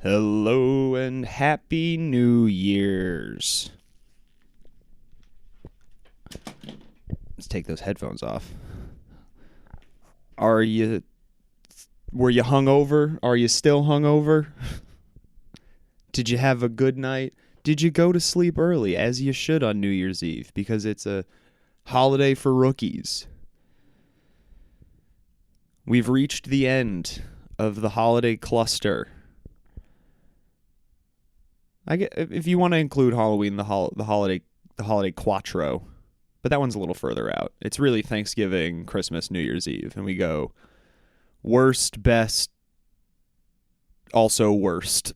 Hello and happy New Year's. Let's take those headphones off. Were you hungover? Are you still hungover? Did you have a good night? Did you go to sleep early, as you should on New Year's Eve, because it's a holiday for rookies? We've reached the end of the holiday cluster. I get, if you want to include Halloween, the holiday quattro, but that one's a little further out. It's really Thanksgiving, Christmas, New Year's Eve, and we go worst, best, also worst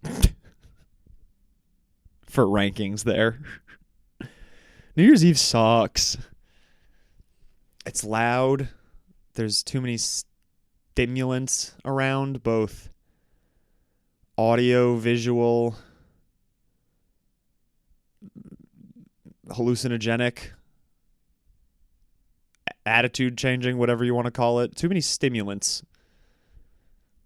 for rankings there. New Year's Eve sucks. It's loud. There's too many stimulants around, both audio, visual, hallucinogenic, attitude changing, whatever you want to call it. Too many stimulants.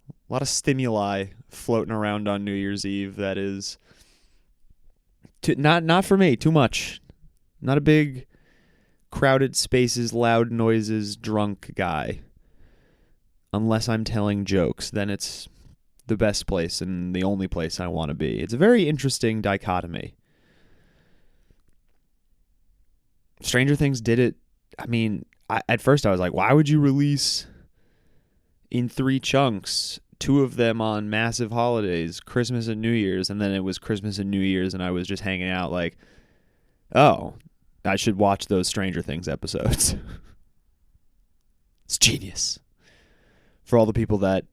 A lot of stimuli floating around on New Year's Eve. That is not for me. Too much. Not a big crowded spaces, loud noises, drunk guy. Unless I'm telling jokes, then it's the best place and the only place I want to be. It's a very interesting dichotomy. Stranger Things did it. I mean, at first I was like, why would you release in 3 chunks, 2 of them on massive holidays, Christmas and New Year's, and then it was Christmas and New Year's, and I was just hanging out like, oh, I should watch those Stranger Things episodes. It's genius. For all the people that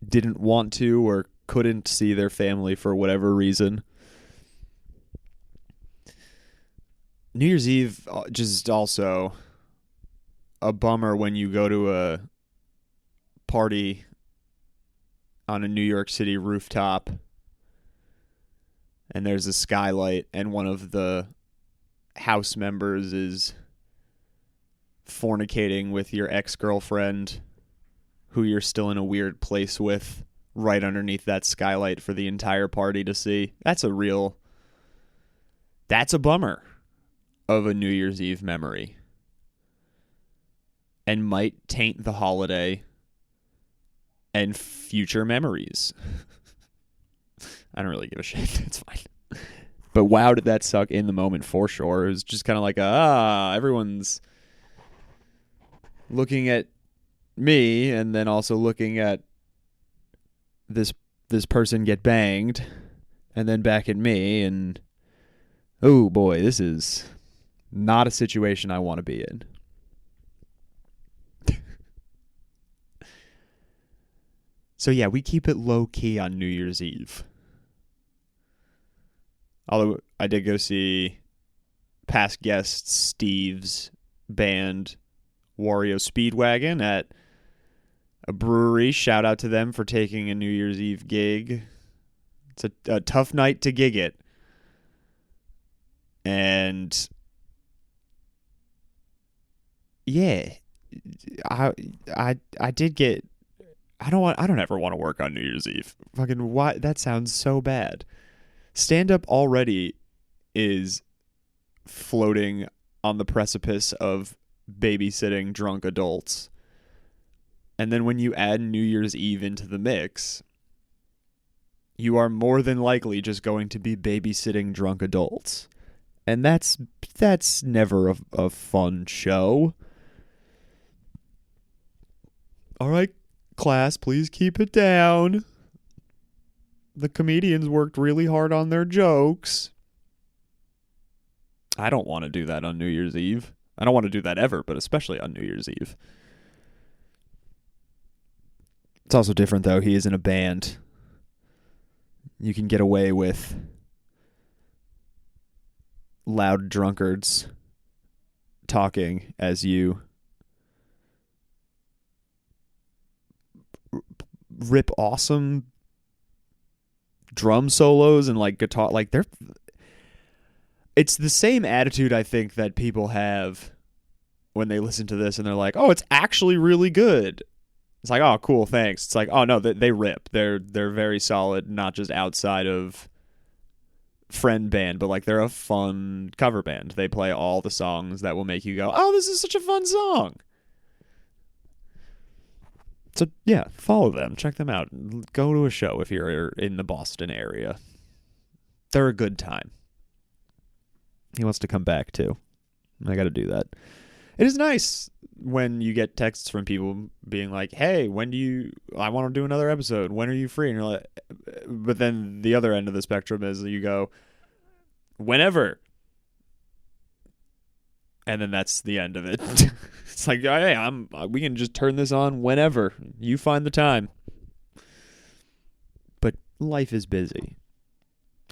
didn't want to or couldn't see their family for whatever reason. New Year's Eve, just also a bummer when you go to a party on a New York City rooftop and there's a skylight and one of the house members is fornicating with your ex-girlfriend who you're still in a weird place with right underneath that skylight for the entire party to see. That's a bummer of a New Year's Eve memory and might taint the holiday and future memories. I don't really give a shit. It's fine. But wow, did that suck in the moment for sure. It was just kind of like, everyone's looking at me and then also looking at this person get banged and then back at me, and oh boy, this is not a situation I want to be in. So yeah, we keep it low key on New Year's Eve. Although I did go see past guest Steve's band Wario Speedwagon at a brewery. Shout out to them for taking a New Year's Eve gig. It's a tough night to gig it. And yeah, I did get. I don't ever want to work on New Year's Eve. Fucking why? That sounds so bad. Stand up already is floating on the precipice of babysitting drunk adults. And then when you add New Year's Eve into the mix, you are more than likely just going to be babysitting drunk adults. And that's never a fun show. All right, class, please keep it down. The comedians worked really hard on their jokes. I don't want to do that on New Year's Eve. I don't want to do that ever, but especially on New Year's Eve. It's also different, though. He is in a band. You can get away with loud drunkards talking as you rip awesome drum solos and like guitar, like it's the same attitude I think that people have when they listen to this and they're like, oh, it's actually really good. It's like, oh, cool, thanks. It's like, oh no, they rip. They're very solid, not just outside of friend band, but like they're a fun cover band. They play all the songs that will make you go, oh, this is such a fun song. So yeah, follow them, check them out, go to a show if you're in the Boston area. They're a good time. He wants to come back too. I got to do that. It is nice when you get texts from people being like, hey, I want to do another episode. When are you free? And you're like, but then the other end of the spectrum is you go, whenever. And then that's the end of it. It's like, hey, we can just turn this on whenever. You find the time. But life is busy.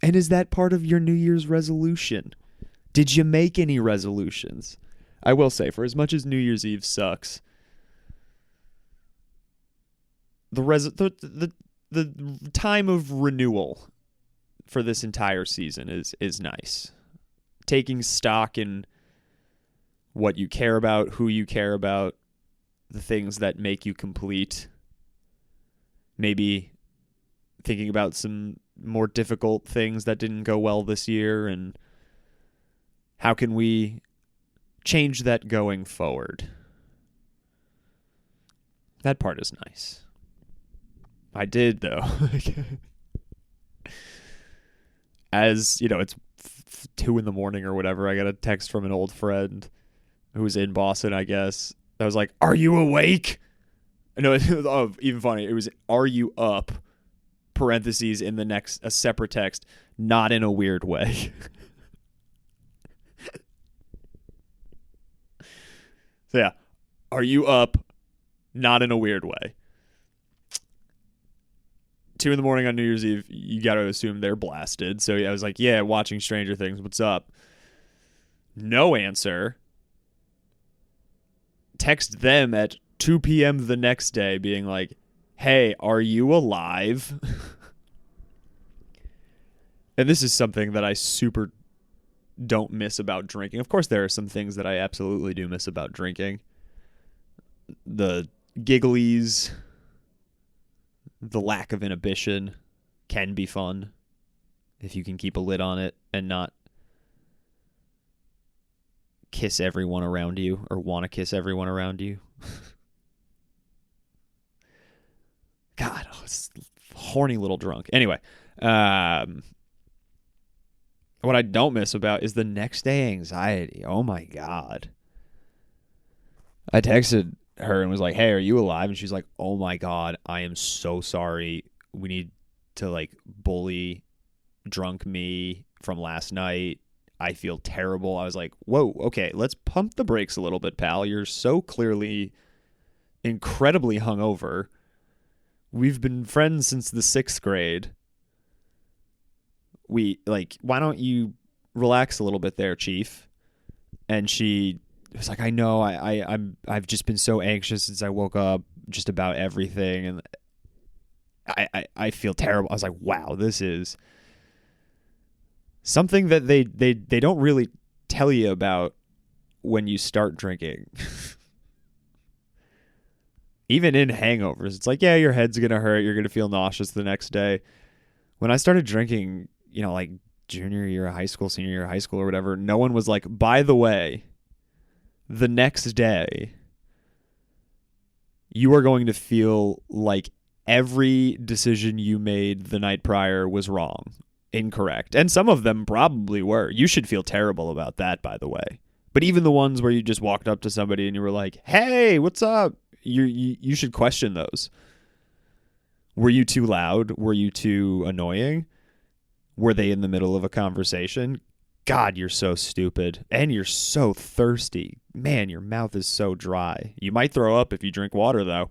And is that part of your New Year's resolution? Did you make any resolutions? I will say, for as much as New Year's Eve sucks, the time of renewal for this entire season is nice. Taking stock in what you care about, who you care about, the things that make you complete. Maybe thinking about some more difficult things that didn't go well this year and how can we change that going forward. That part is nice. I did, though. As, it's 2 a.m. or whatever, I got a text from an old friend who was in Boston, I guess. That was like, are you awake? No, it was even funny. It was, are you up? Parentheses in the next, a separate text, not in a weird way. So yeah, are you up? Not in a weird way. 2 a.m. on New Year's Eve, you got to assume they're blasted. So I was like, yeah, watching Stranger Things. What's up? No answer. Text them at 2 p.m. the next day being like, hey, are you alive? And this is something that I super don't miss about drinking. Of course, there are some things that I absolutely do miss about drinking. The gigglies, the lack of inhibition can be fun if you can keep a lid on it and not kiss everyone around you or want to kiss everyone around you. God, it's a horny little drunk. Anyway, what I don't miss about is the next day anxiety. Oh my God. I texted her and was like, hey, are you alive? And she's like, oh my God, I am so sorry. We need to bully drunk me from last night. I feel terrible. I was like, whoa, okay, let's pump the brakes a little bit, pal. You're so clearly incredibly hungover. We've been friends since the 6th grade. Why don't you relax a little bit there, Chief? And she was like, I know, I've just been so anxious since I woke up, just about everything, and I feel terrible. I was like, wow, this is something that they don't really tell you about when you start drinking. Even in hangovers, it's like, yeah, your head's gonna hurt, you're gonna feel nauseous the next day. When I started drinking, junior year of high school, senior year of high school or whatever, no one was like, by the way, the next day, you are going to feel like every decision you made the night prior was wrong, incorrect. And some of them probably were. You should feel terrible about that, by the way. But even the ones where you just walked up to somebody and you were like, hey, what's up? You should question those. Were you too loud? Were you too annoying? Were they in the middle of a conversation? God, you're so stupid. And you're so thirsty. Man, your mouth is so dry. You might throw up if you drink water, though.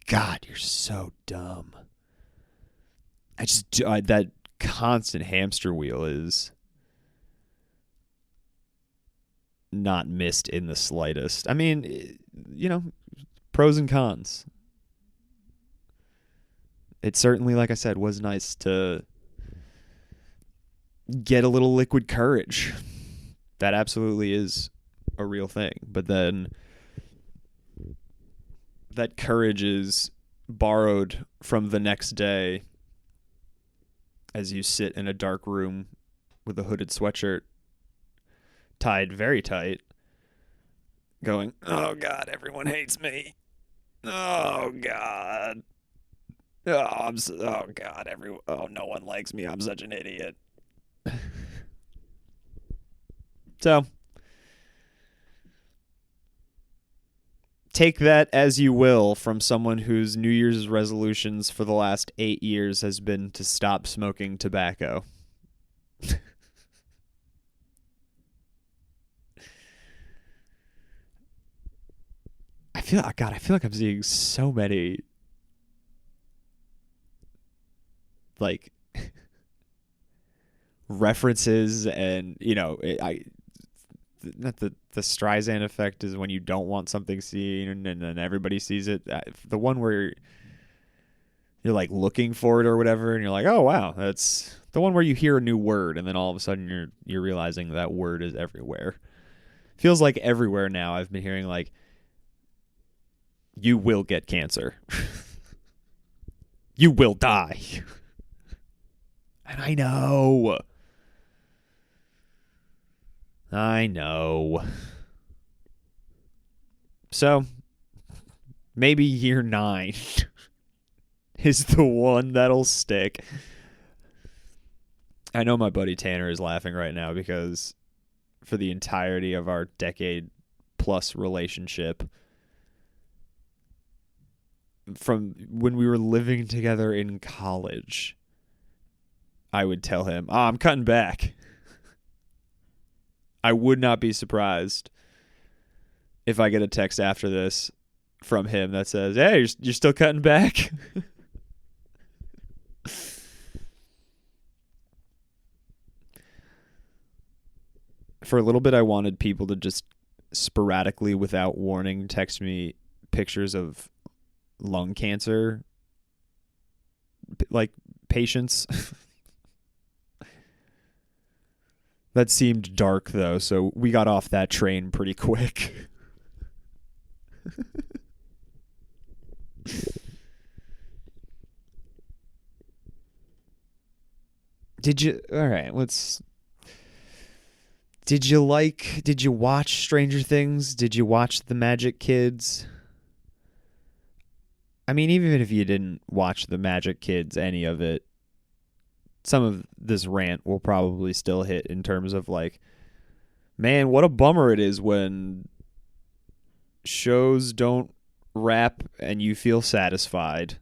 God, you're so dumb. That constant hamster wheel is not missed in the slightest. I mean, pros and cons. It certainly, like I said, was nice to get a little liquid courage. That absolutely is a real thing. But then that courage is borrowed from the next day as you sit in a dark room with a hooded sweatshirt tied very tight, going, "Oh God, everyone hates me. Oh God. Oh God, no one likes me. I'm such an idiot." So, take that as you will from someone whose New Year's resolutions for the last 8 years has been to stop smoking tobacco. I feel like I'm seeing so many like references, and I not the Streisand effect is when you don't want something seen and then everybody sees it. The one where you're like looking for it or whatever, and you're like, oh wow, that's the one where you hear a new word, and then all of a sudden you're realizing that word is everywhere. Feels like everywhere now. I've been hearing like, you will get cancer. You will die. And I know. So, maybe year 9 is the one that'll stick. I know my buddy Tanner is laughing right now because for the entirety of our decade plus relationship, from when we were living together in college, I would tell him, I'm cutting back. I would not be surprised if I get a text after this from him that says, hey, you're still cutting back? For a little bit, I wanted people to just sporadically, without warning, text me pictures of lung cancer, like patients. That seemed dark, though, so we got off that train pretty quick. Did you watch Stranger Things? Did you watch The Magic Kids? I mean, even if you didn't watch The Magic Kids, any of it, some of this rant will probably still hit in terms of like, man, what a bummer it is when shows don't wrap and you feel satisfied.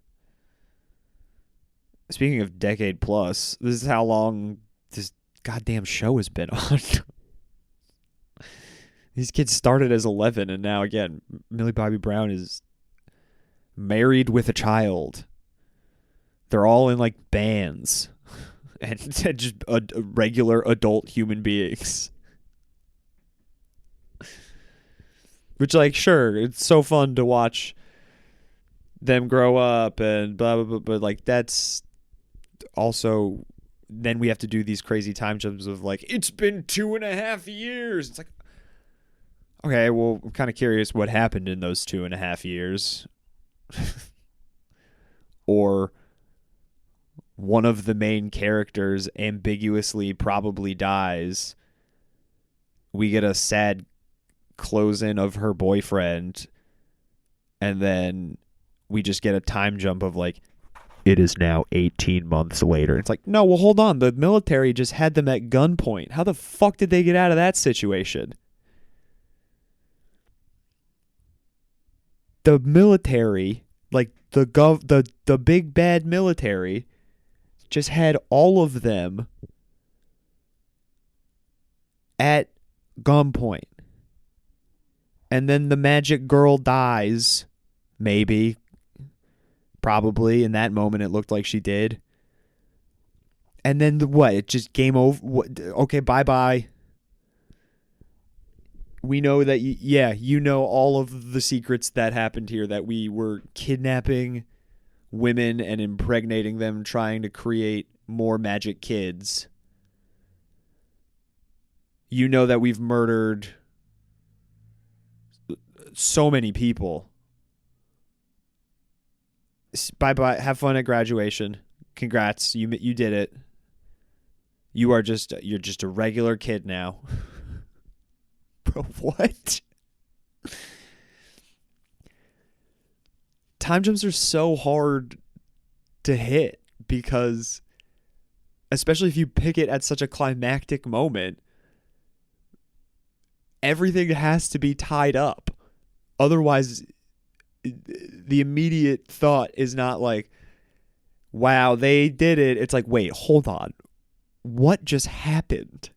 Speaking of decade plus, this is how long this goddamn show has been on. These kids started as 11, and now, again, Millie Bobby Brown is married with a child. They're all in, like, bands. And just regular adult human beings. Which, like, sure, it's so fun to watch them grow up and blah, blah, blah, but, like, that's also... Then we have to do these crazy time jumps of, like, it's been 2.5 years. It's like, okay, well, I'm kind of curious what happened in those 2.5 years. Or one of the main characters ambiguously probably dies. We get a sad close-in of her boyfriend, and then we just get a time jump of, like, it is now 18 months later. It's like, no, well, hold on. The military just had them at gunpoint. How the fuck did they get out of that situation? The military, like the big bad military, just had all of them at gunpoint. And then the magic girl dies, maybe, probably. In that moment, it looked like she did. And then what? It just game over. Okay, bye-bye. We know that, you know all of the secrets that happened here, that we were kidnapping women and impregnating them, trying to create more magic kids. You know that we've murdered so many people. Bye bye. Have fun at graduation. Congrats. You did it. You're just a regular kid now. Bro, what? Time jumps are so hard to hit because, especially if you pick it at such a climactic moment, everything has to be tied up. Otherwise, the immediate thought is not like, wow, they did it. It's like, wait, hold on. What just happened?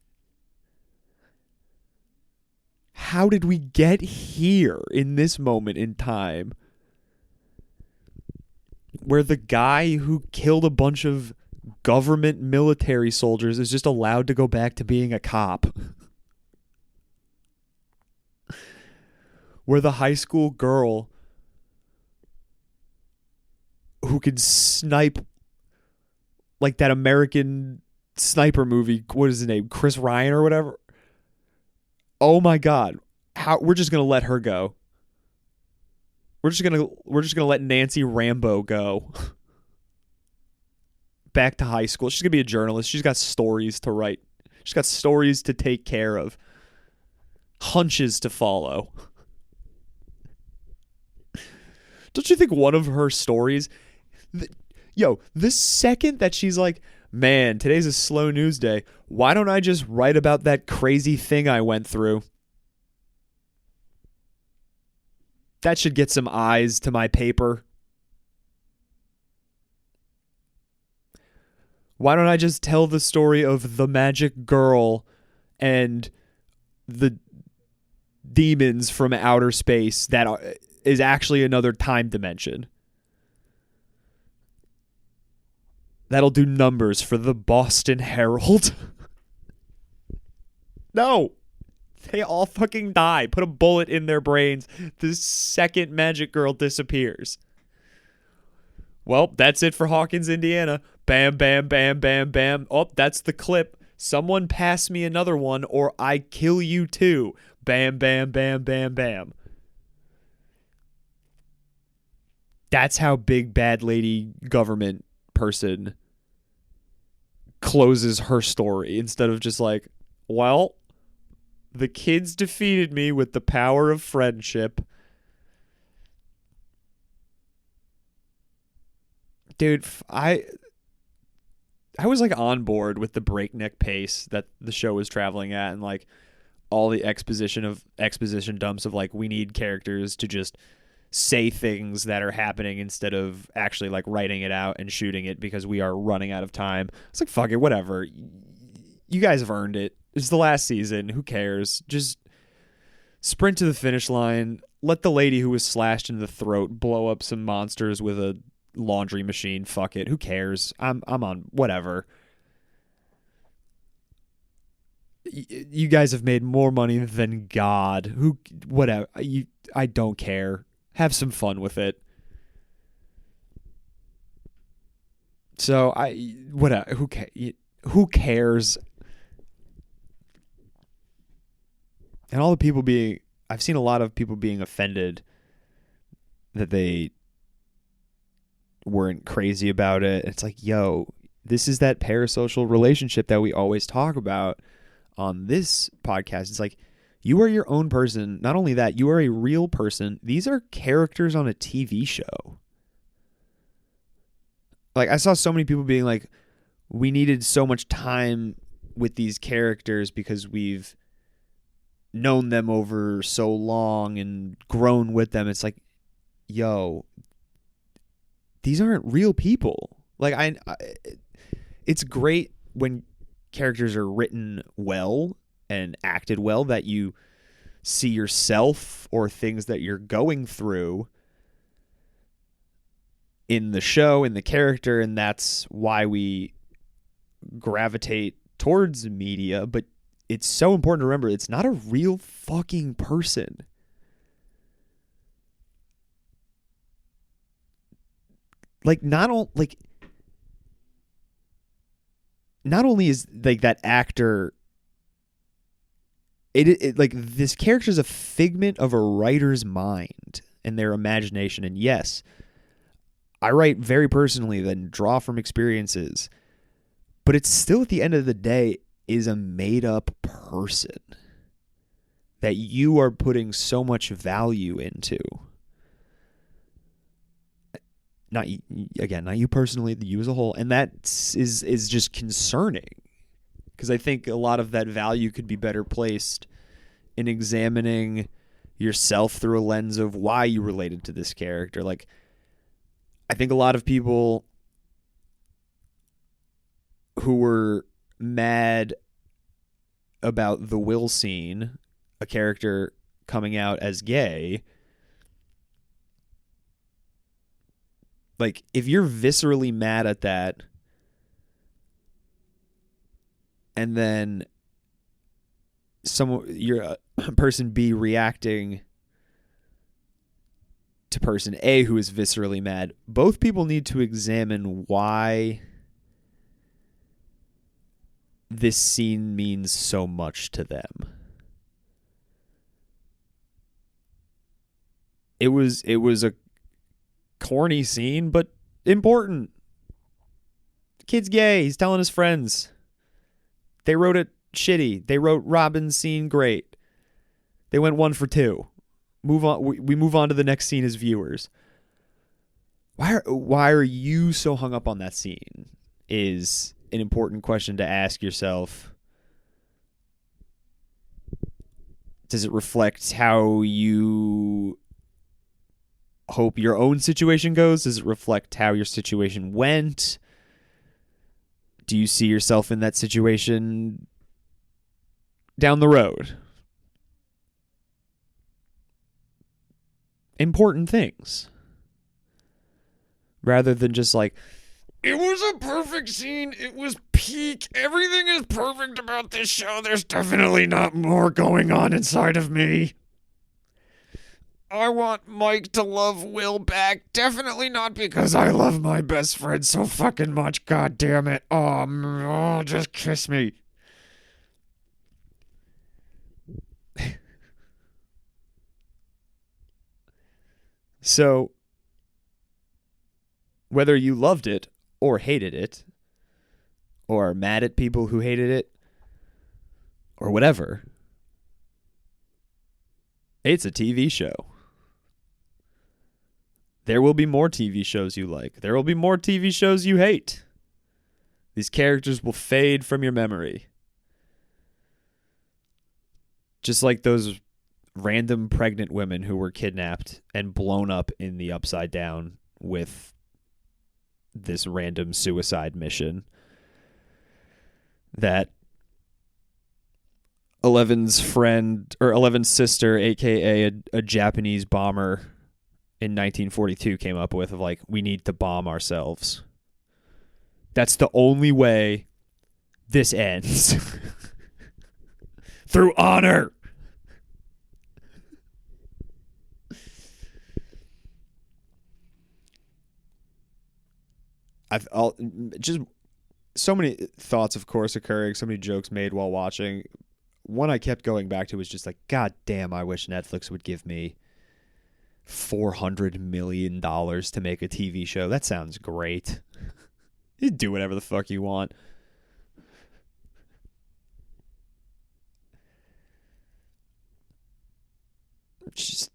How did we get here in this moment in time where the guy who killed a bunch of government military soldiers is just allowed to go back to being a cop? Where the high school girl who could snipe like that American sniper movie, what is his name? Chris Ryan or whatever. Oh my God. How we're just gonna let her go. We're just gonna let Nancy Rambo go. Back to high school. She's gonna be a journalist. She's got stories to write. She's got stories to take care of. Hunches to follow. Don't you think one of her stories, the second that she's like, man, today's a slow news day, why don't I just write about that crazy thing I went through? That should get some eyes to my paper. Why don't I just tell the story of the magic girl and the demons from outer space that is actually another time dimension? That'll do numbers for the Boston Herald. No. They all fucking die. Put a bullet in their brains the second magic girl disappears. Well, that's it for Hawkins, Indiana. Bam, bam, bam, bam, bam. Oh, that's the clip. Someone pass me another one or I kill you too. Bam, bam, bam, bam, bam. That's how big bad lady government person closes her story instead of just like, well, the kids defeated me with the power of friendship. Dude, I was like on board with the breakneck pace that the show was traveling at, and like all the exposition dumps of like, we need characters to just say things that are happening instead of actually like writing it out and shooting it because we are running out of time. It's like, fuck it, whatever. You guys have earned it. It's the last season. Who cares? Just sprint to the finish line. Let the lady who was slashed in the throat blow up some monsters with a laundry machine. Fuck it. Who cares? I'm on whatever. You guys have made more money than God. Whatever. I don't care. Have some fun with it. So whatever. Who cares? And all the people I've seen a lot of people being offended that they weren't crazy about it. It's like, yo, this is that parasocial relationship that we always talk about on this podcast. It's like, you are your own person. Not only that, you are a real person. These are characters on a TV show. Like, I saw so many people being like, we needed so much time with these characters because we've known them over so long and grown with them. It's like, yo, these aren't real people. Like, it's great when characters are written well and acted well, that you see yourself or things that you're going through in the show, in the character, and that's why we gravitate towards media. But it's so important to remember, it's not a real fucking person. Like, not only is like that actor, it like, this character is a figment of a writer's mind and their imagination. And yes, I write very personally, then draw from experiences. But it's still, at the end of the day, is a made up person that you are putting so much value into. Not you personally, you as a whole. And that is just concerning, because I think a lot of that value could be better placed in examining yourself through a lens of why you related to this character. Like, I think a lot of people who were mad about the Will scene, a character coming out as gay, like, if you're viscerally mad at that, and then you're person B reacting to person A who is viscerally mad, both people need to examine why this scene means so much to them. It was a corny scene, but important. The kid's gay. He's telling his friends. They wrote it shitty. They wrote Robin's scene great. They went 1 for 2. Move on. We move on to the next scene as viewers. Why are you so hung up on that scene? Is an important question to ask yourself. Does it reflect how you hope your own situation goes? Does it reflect how your situation went? Do you see yourself in that situation down the road? Important things. Rather than just like, it was a perfect scene. It was peak. Everything is perfect about this show. There's definitely not more going on inside of me. I want Mike to love Will back. Definitely not because I love my best friend so fucking much. God damn it. Oh, just kiss me. So, whether you loved it or hated it, or are mad at people who hated it, or whatever, it's a TV show. There will be more TV shows you like. There will be more TV shows you hate. These characters will fade from your memory. Just like those random pregnant women who were kidnapped and blown up in the Upside Down with this random suicide mission that Eleven's friend, or Eleven's sister, aka a Japanese bomber in 1942, came up with, of like, we need to bomb ourselves. That's the only way this ends. Through honor. I'll just so many thoughts, of course, occurring, so many jokes made while watching. One I kept going back to was just like, God damn, I wish Netflix would give me $400 million to make a TV show. That sounds great. You do whatever the fuck you want. Just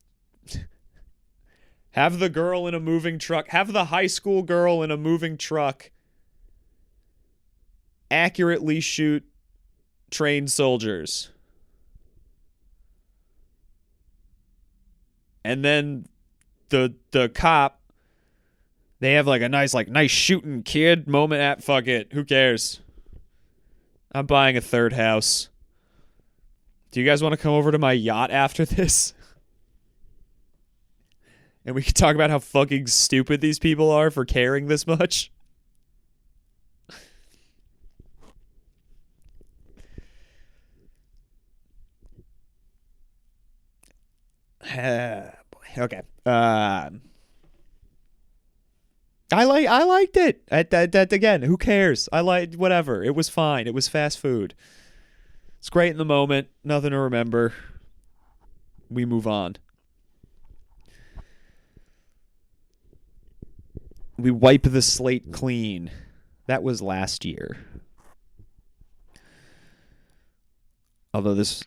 have the girl in a moving truck. Have the high school girl in a moving truck accurately shoot trained soldiers. And then the cop, they have like a nice shooting kid moment at, fuck it. Who cares? I'm buying a third house. Do you guys want to come over to my yacht after this? And we can talk about how fucking stupid these people are for caring this much. Okay. I liked it. That again, who cares? I liked whatever. It was fine. It was fast food. It's great in the moment. Nothing to remember. We move on. We wipe the slate clean. That was last year. Although this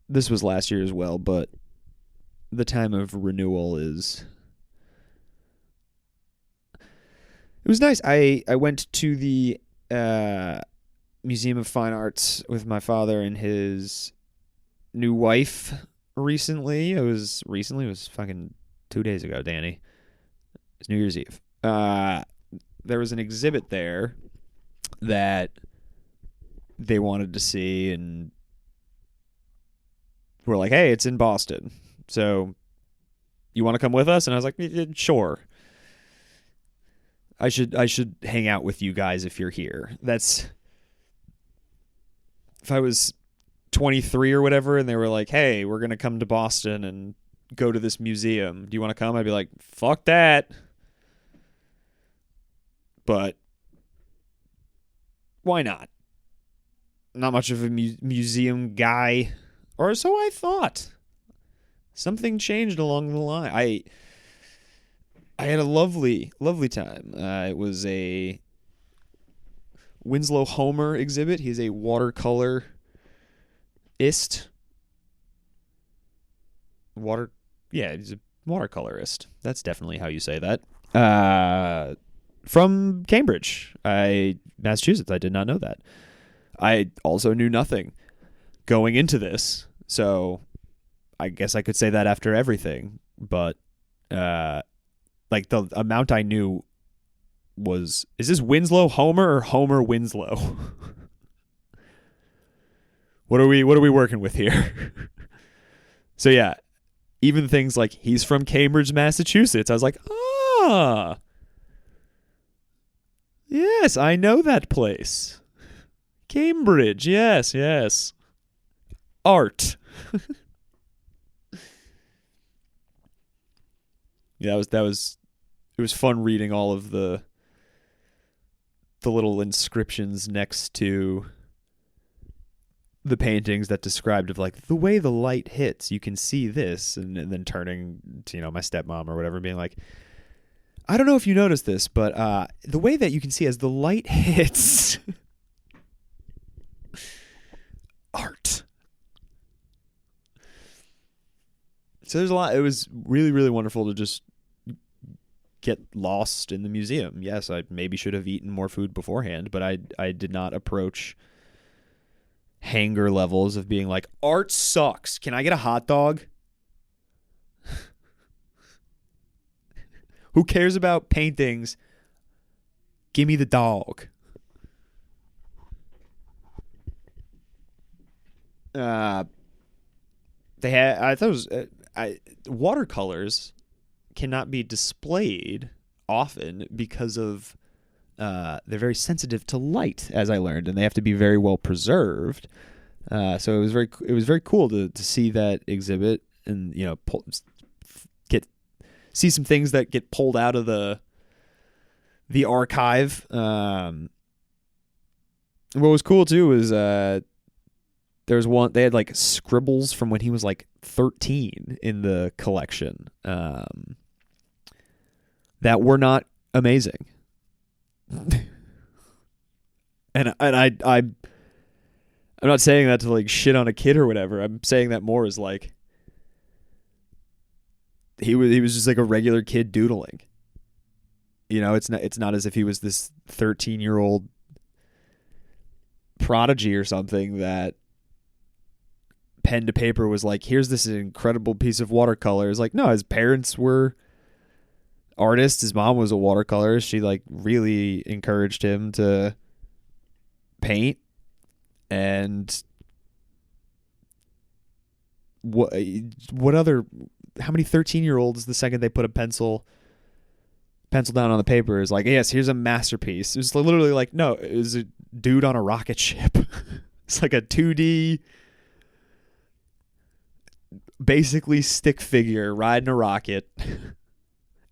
was last year as well, but the time of renewal is... It was nice. I went to the Museum of Fine Arts with my father and his new wife recently. It was fucking 2 days ago, Danny. It's New Year's Eve. There was an exhibit there that they wanted to see, and we're like, hey, it's in Boston, so you want to come with us? And I was like, sure. I should hang out with you guys if you're here. That's... If I was 23 or whatever and they were like, hey, we're going to come to Boston and go to this museum, do you want to come? I'd be like, fuck that. But why not? Not much of a museum guy, or so I thought. Something changed along the line. I had a lovely time. It was a Winslow Homer exhibit. He's a watercolorist. He's a watercolorist. That's definitely how you say that. From Cambridge, Massachusetts. I did not know that. I also knew nothing going into this, so I guess I could say that after everything. But like the amount I knew was, is this Winslow Homer or Homer Winslow? What are we working with here? So yeah, even things like he's from Cambridge, Massachusetts. I was like, yes, I know that place. Cambridge, yes. Art. Yeah, it was fun reading all of the little inscriptions next to the paintings that described of like the way the light hits, you can see this, and then turning to, my stepmom or whatever, being like, I don't know if you noticed this, but the way that you can see as the light hits art. So there's a lot. It was really, really wonderful to just get lost in the museum. Yes, I maybe should have eaten more food beforehand, but I did not approach hanger levels of being like, art sucks. Can I get a hot dog? Who cares about paintings? Give me the dog. They had, I thought it was, watercolors cannot be displayed often because of they're very sensitive to light, as I learned, and they have to be very well preserved. So it was very cool to see that exhibit and see some things that get pulled out of the archive. What was cool too was there's one, they had like scribbles from when he was like 13 in the collection that were not amazing. and I'm not saying that to like shit on a kid or whatever. I'm saying that more as like he was just like a regular kid doodling. It's not as if he was this 13-year-old prodigy or something that pen to paper was like, here's this incredible piece of watercolor. It's like, no, his parents were artists. His mom was a watercolorist. She like really encouraged him to paint. And what other, how many 13-year-olds the second they put a pencil down on the paper is like, yes, here's a masterpiece. It was literally like, no, it was a dude on a rocket ship. It's like a 2D basically stick figure riding a rocket.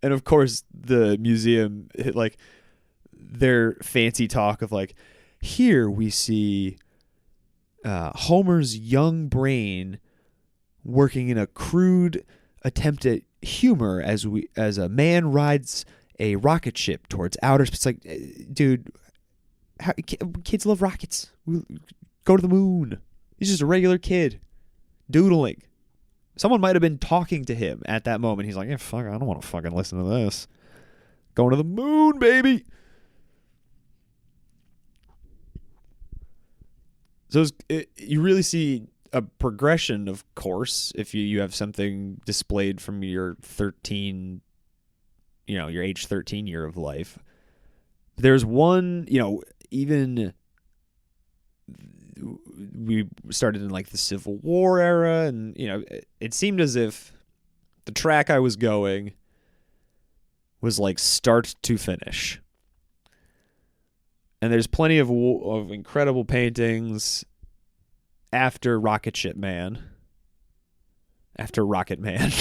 And of course the museum, like their fancy talk of like, here we see Homer's young brain working in a crude attempt at humor as a man rides a rocket ship towards outer space. It's like, dude, kids love rockets. Go to the moon. He's just a regular kid doodling. Someone might have been talking to him at that moment. He's like, yeah, fuck, I don't want to fucking listen to this. Going to the moon, baby. So you really see a progression, of course, if you have something displayed from your 13, your age 13 year of life. There's one, even we started in like the Civil War era, and it seemed as if the track I was going was like start to finish. And there's plenty of incredible paintings after Rocket Ship Man. After Rocket Man.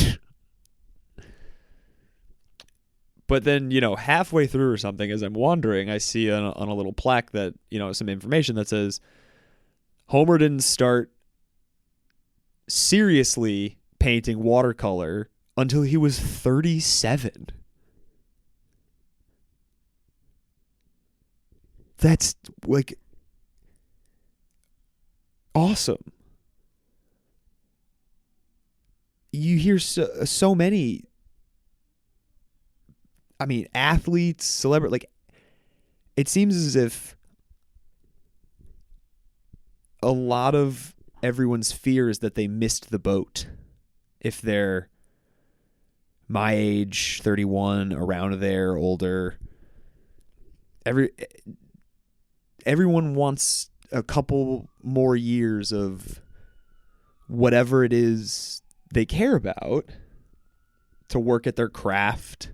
But then, halfway through or something, as I'm wandering, I see on a little plaque that, some information that says Homer didn't start seriously painting watercolor until he was 37. That's like awesome. You hear so many, athletes, celebrities, like it seems as if a lot of everyone's fear is that they missed the boat if they're my age, 31, around there, older. Everyone wants a couple more years of whatever it is they care about to work at their craft.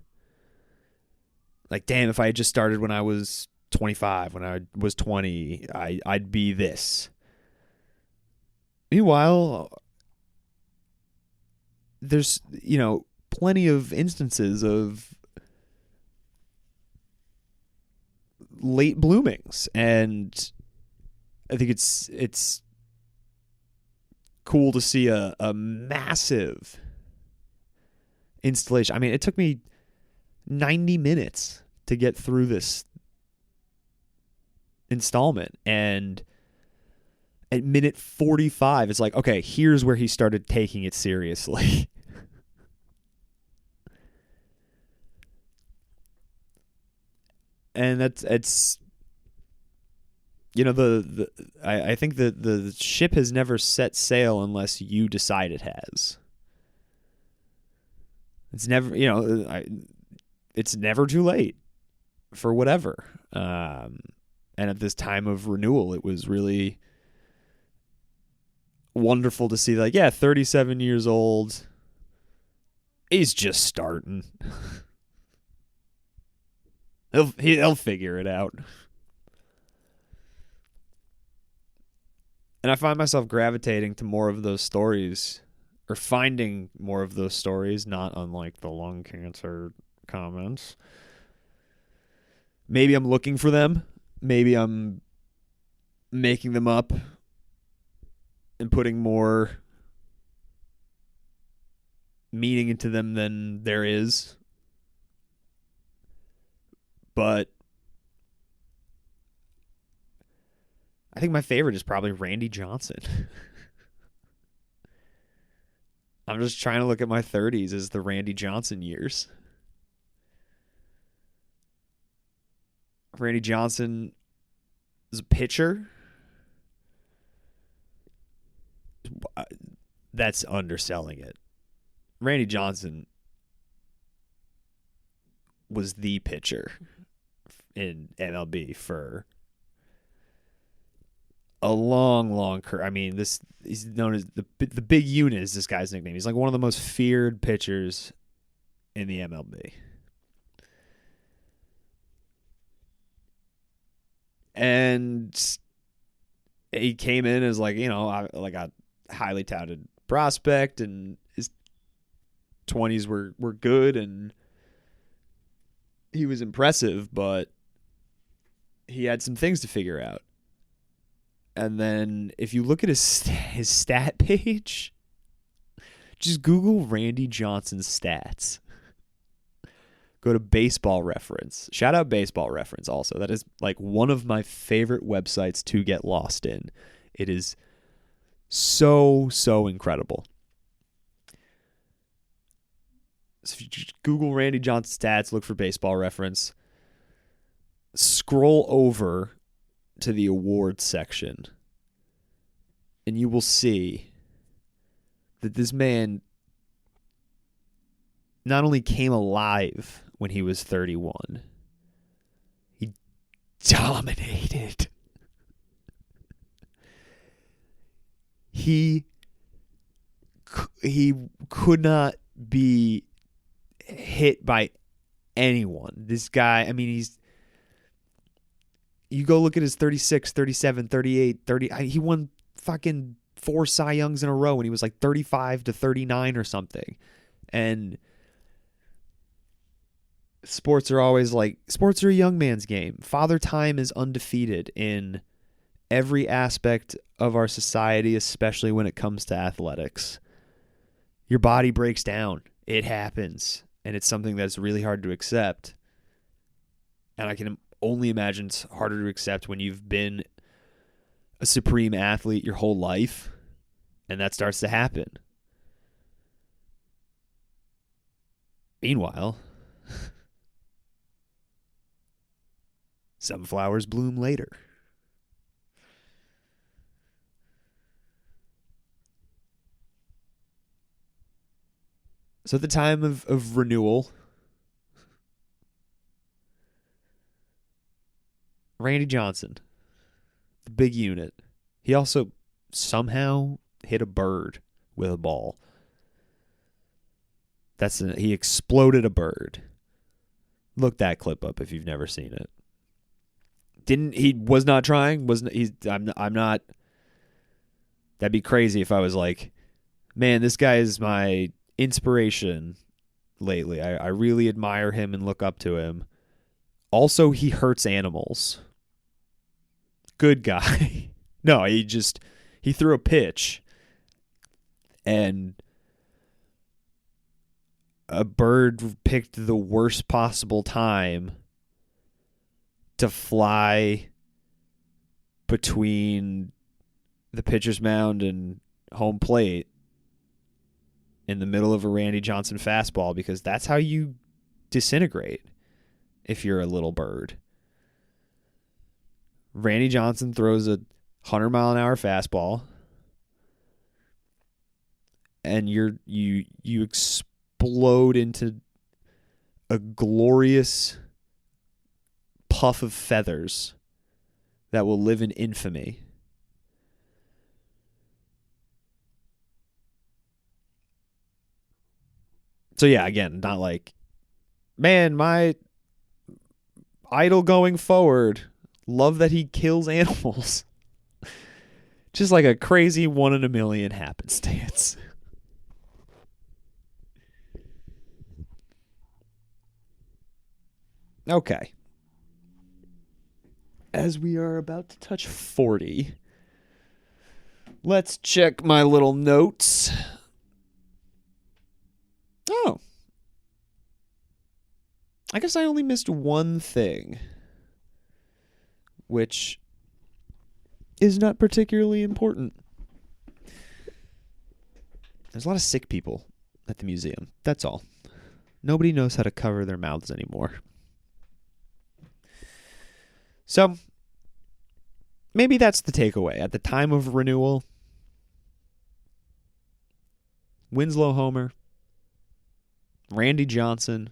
Like, damn, if I had just started when I was 25, when I was 20, I'd be this. Meanwhile, there's, plenty of instances of late bloomings, and I think it's cool to see a massive installation. It took me 90 minutes to get through this installment, and at minute 45 it's like, okay, here's where he started taking it seriously. And it's I think the ship has never set sail unless you decide it has. It's never, it's never too late for whatever. And at this time of renewal, it was really wonderful to see, 37 years old. He's just starting. He'll figure it out. And I find myself gravitating to more of those stories, or finding more of those stories, not unlike the lung cancer comments. Maybe I'm looking for them. Maybe I'm making them up and putting more meaning into them than there is. But I think my favorite is probably Randy Johnson. I'm just trying to look at my 30s as the Randy Johnson years. Randy Johnson is a pitcher. That's underselling it. Randy Johnson was the pitcher in MLB for a long career. He's known as the Big Unit is this guy's nickname. He's like one of the most feared pitchers in the MLB. And he came in as a highly touted prospect, and his 20s were good, and he was impressive, but he had some things to figure out. And then if you look at his stat page, just Google Randy Johnson's stats. Go to Baseball Reference. Shout out Baseball Reference also. That is like one of my favorite websites to get lost in. It is so incredible. So if you just Google Randy Johnson stats, look for Baseball Reference. Scroll over to the awards section, and you will see that this man not only came alive when he was 31, he dominated. He could not be hit by anyone. This guy, I mean, you go look at his 36, 37, 38, 30. He won fucking 4 Cy Youngs in a row when he was like 35 to 39 or something. And sports are a young man's game. Father Time is undefeated in every aspect of our society, especially when it comes to athletics. Your body breaks down. It happens. And it's something that's really hard to accept. And I can only imagine it's harder to accept when you've been a supreme athlete your whole life, and that starts to happen. Meanwhile, some flowers bloom later. So at the time of renewal, Randy Johnson, the big unit, he also somehow hit a bird with a ball. He exploded a bird. Look that clip up if you've never seen it. He was not trying. I'm not. That'd be crazy if I was like, man, this guy is my inspiration lately. I really admire him and look up to him. Also, he hurts animals. Good guy. No, he threw a pitch and a bird picked the worst possible time to fly between the pitcher's mound and home plate in the middle of a Randy Johnson fastball, because that's how you disintegrate if you're a little bird. Randy Johnson throws a 100-mile-an-hour fastball, and you explode into a glorious puff of feathers that will live in infamy. So yeah, again, not like, man, my idol going forward, love that he kills animals. Just like a crazy 1 in a million happenstance. Okay. As we are about to touch 40, let's check my little notes. Oh. I guess I only missed one thing, which is not particularly important. There's a lot of sick people at the museum. That's all. Nobody knows how to cover their mouths anymore. So, maybe that's the takeaway. At the time of renewal, Winslow Homer, Randy Johnson,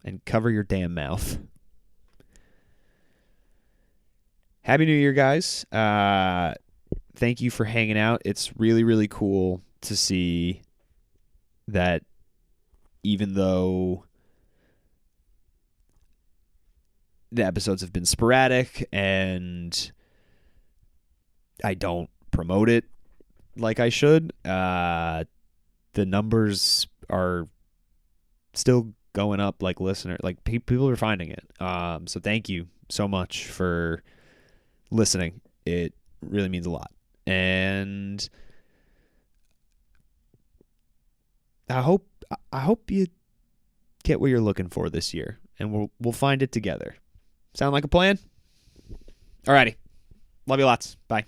and cover your damn mouth. Happy New Year, guys. Thank you for hanging out. It's really, really cool to see that even though the episodes have been sporadic and I don't promote it like I should, the numbers are still going up, like people are finding it. So thank you so much for listening. It really means a lot. And I hope you get what you're looking for this year. and we'll find it together. Sound like a plan? Alrighty. Love you lots. Bye.